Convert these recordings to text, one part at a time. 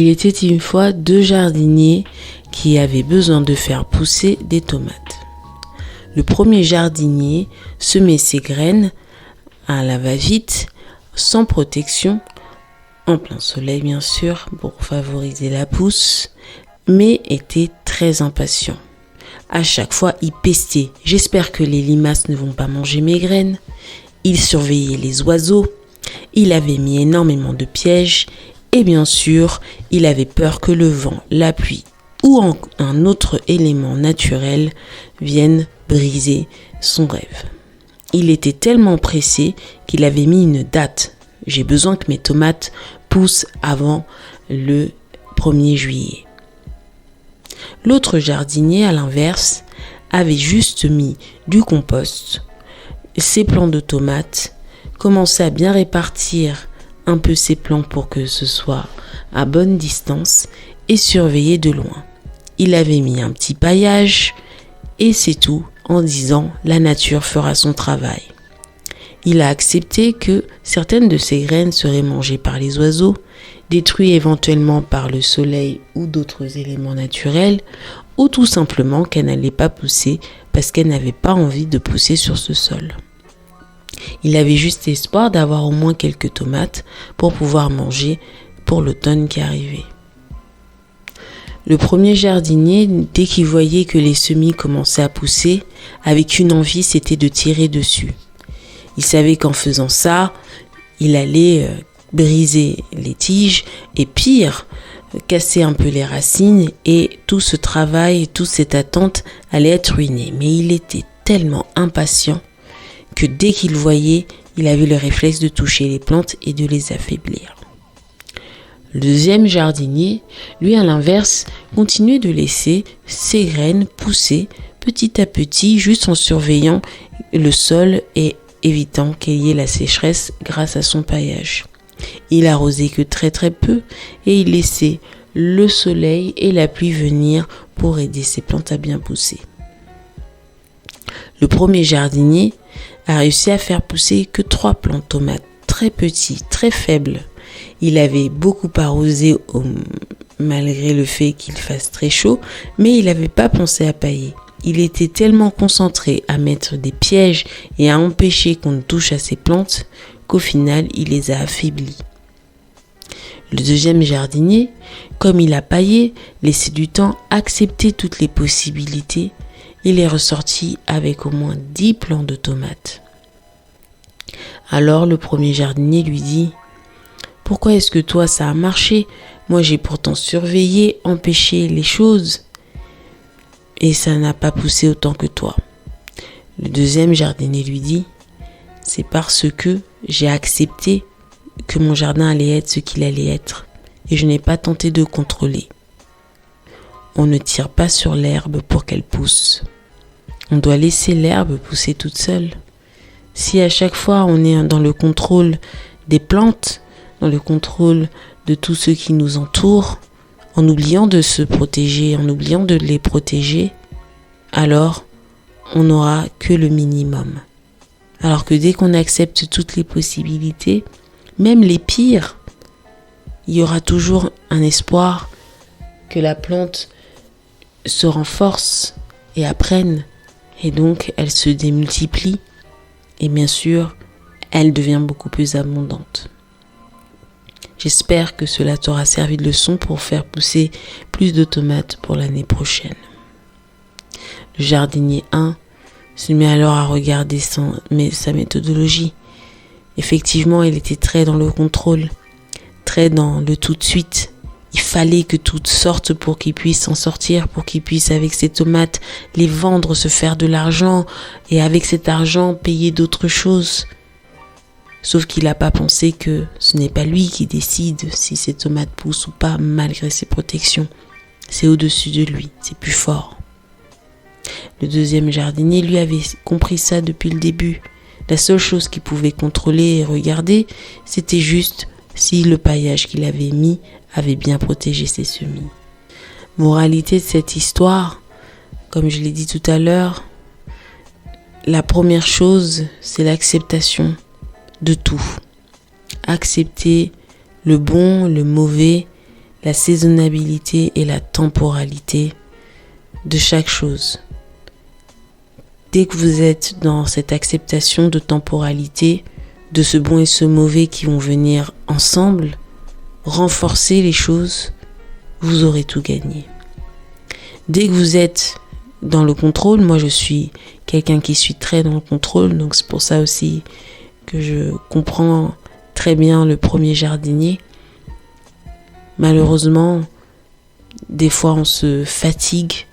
Il était une fois 2 jardiniers qui avaient besoin de faire pousser des tomates. Le premier jardinier semait ses graines à la va-vite, sans protection, en plein soleil bien sûr, pour favoriser la pousse, mais était très impatient. À chaque fois, il pestait. J'espère que les limaces ne vont pas manger mes graines. Il surveillait les oiseaux. Il avait mis énormément de pièges. Et bien sûr, il avait peur que le vent, la pluie ou un autre élément naturel vienne briser son rêve. Il était tellement pressé qu'il avait mis une date. J'ai besoin que mes tomates poussent avant le 1er juillet. L'autre jardinier, à l'inverse, avait juste mis du compost, ses plants de tomates, commençait à bien répartir un peu ses plants pour que ce soit à bonne distance et surveiller de loin. Il avait mis un petit paillage et c'est tout en disant la nature fera son travail. Il a accepté que certaines de ses graines seraient mangées par les oiseaux, détruites éventuellement par le soleil ou d'autres éléments naturels, ou tout simplement qu'elles n'allaient pas pousser parce qu'elles n'avaient pas envie de pousser sur ce sol. Il avait juste espoir d'avoir au moins quelques tomates pour pouvoir manger pour l'automne qui arrivait. Le premier jardinier, dès qu'il voyait que les semis commençaient à pousser, avait qu'une envie, c'était de tirer dessus. Il savait qu'en faisant ça, il allait briser les tiges et pire, casser un peu les racines et tout ce travail, toute cette attente allait être ruiné. Mais il était tellement impatient que dès qu'il voyait, il avait le réflexe de toucher les plantes et de les affaiblir. Le deuxième jardinier, lui à l'inverse, continuait de laisser ses graines pousser petit à petit, juste en surveillant le sol et évitant qu'il y ait la sécheresse grâce à son paillage. Il arrosait que très très peu et il laissait le soleil et la pluie venir pour aider ses plantes à bien pousser. Le premier jardinier a réussi à faire pousser que 3 plants de tomates, très petits, très faibles. Il avait beaucoup arrosé malgré le fait qu'il fasse très chaud, mais il n'avait pas pensé à pailler. Il était tellement concentré à mettre des pièges et à empêcher qu'on ne touche à ses plantes qu'au final, il les a affaiblis. Le deuxième jardinier, comme il a paillé, laissé du temps, accepté toutes les possibilités, il est ressorti avec au moins 10 plants de tomates. Alors le premier jardinier lui dit « Pourquoi est-ce que toi ça a marché ? Moi j'ai pourtant surveillé, empêché les choses et ça n'a pas poussé autant que toi. » Le deuxième jardinier lui dit « C'est parce que j'ai accepté que mon jardin allait être ce qu'il allait être et je n'ai pas tenté de contrôler. On ne tire pas sur l'herbe pour qu'elle pousse. On doit laisser l'herbe pousser toute seule. Si à chaque fois on est dans le contrôle des plantes, dans le contrôle de tous ceux qui nous entourent, en oubliant de se protéger, en oubliant de les protéger, alors on n'aura que le minimum. Alors que dès qu'on accepte toutes les possibilités, même les pires, il y aura toujours un espoir que la plante se renforce et apprenne. Et donc, elle se démultiplie. Et bien sûr, elle devient beaucoup plus abondante. J'espère que cela t'aura servi de leçon pour faire pousser plus de tomates pour l'année prochaine. Le jardinier 1 se met alors à regarder sa méthodologie. Effectivement, il était très dans le contrôle, très dans le tout de suite. Il fallait que tout sorte pour qu'il puisse s'en sortir, pour qu'il puisse avec ses tomates les vendre, se faire de l'argent et avec cet argent payer d'autres choses. Sauf qu'il n'a pas pensé que ce n'est pas lui qui décide si ses tomates poussent ou pas malgré ses protections. C'est au-dessus de lui, c'est plus fort. Le deuxième jardinier, lui, avait compris ça depuis le début. La seule chose qu'il pouvait contrôler et regarder, c'était juste si le paillage qu'il avait mis avait bien protégé ses semis. Moralité de cette histoire, comme je l'ai dit tout à l'heure, la première chose, c'est l'acceptation de tout. Accepter le bon, le mauvais, la saisonnabilité et la temporalité de chaque chose. Dès que vous êtes dans cette acceptation de temporalité, de ce bon et ce mauvais qui vont venir ensemble, renforcer les choses, vous aurez tout gagné. Dès que vous êtes dans le contrôle, moi je suis quelqu'un qui suis très dans le contrôle, donc c'est pour ça aussi que je comprends très bien le premier jardinier. Malheureusement, des fois on se fatigue,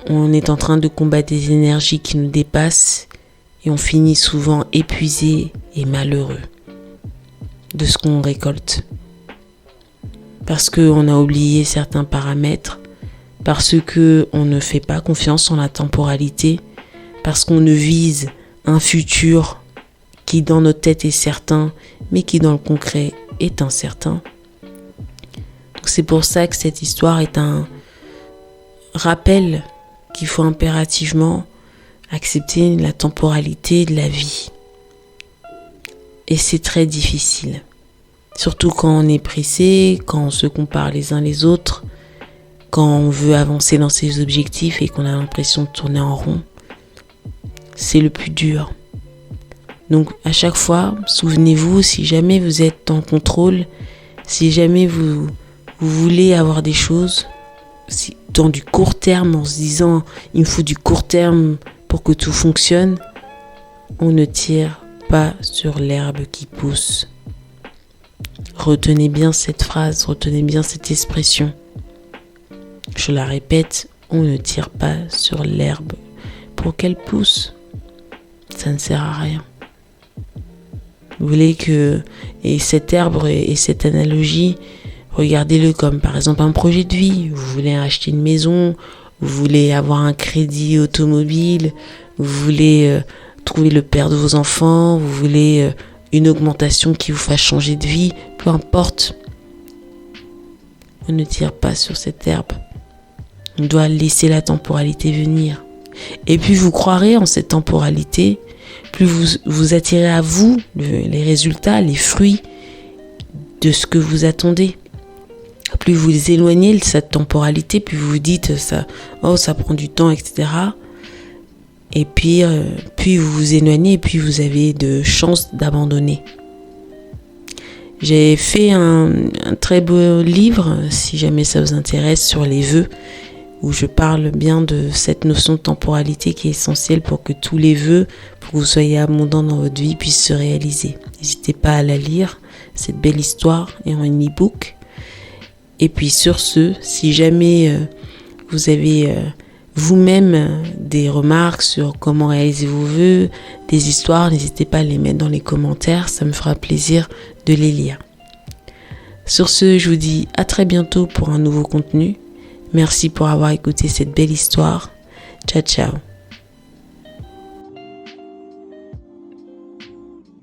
on est en train de combattre des énergies qui nous dépassent et on finit souvent épuisé et malheureux de ce qu'on récolte. Parce qu'on a oublié certains paramètres, parce qu'on ne fait pas confiance en la temporalité, parce qu'on ne vise un futur qui dans notre tête est certain, mais qui dans le concret est incertain. Donc c'est pour ça que cette histoire est un rappel qu'il faut impérativement accepter la temporalité de la vie. Et c'est très difficile. Surtout quand on est pressé, quand on se compare les uns les autres, quand on veut avancer dans ses objectifs et qu'on a l'impression de tourner en rond. C'est le plus dur. Donc à chaque fois, souvenez-vous, si jamais vous êtes en contrôle, si jamais vous voulez avoir des choses, dans du court terme, en se disant il me faut du court terme pour que tout fonctionne, on ne tire pas sur l'herbe qui pousse. Retenez bien cette phrase, retenez bien cette expression. Je la répète, on ne tire pas sur l'herbe pour qu'elle pousse. Ça ne sert à rien. Vous voulez que, et cet arbre et cette analogie, regardez-le comme par exemple un projet de vie. Vous voulez acheter une maison, vous voulez avoir un crédit automobile, vous voulez trouver le père de vos enfants, vous voulez une augmentation qui vous fasse changer de vie, peu importe. On ne tire pas sur cette herbe. On doit laisser la temporalité venir. Et plus vous croirez en cette temporalité, plus vous attirez à vous les résultats, les fruits de ce que vous attendez. Plus vous éloignez de cette temporalité, plus vous vous dites ça prend du temps, etc. Et puis vous vous éloignez et puis vous avez de chances d'abandonner. J'ai fait un très beau livre, si jamais ça vous intéresse, sur les vœux, où je parle bien de cette notion de temporalité qui est essentielle pour que tous les vœux, pour que vous soyez abondants dans votre vie, puissent se réaliser. N'hésitez pas à la lire, cette belle histoire est en e-book. Et puis sur ce, si jamais vous avez vous-même des remarques sur comment réaliser vos vœux, des histoires, n'hésitez pas à les mettre dans les commentaires, ça me fera plaisir de les lire. Sur ce, je vous dis à très bientôt pour un nouveau contenu. Merci pour avoir écouté cette belle histoire. Ciao, ciao.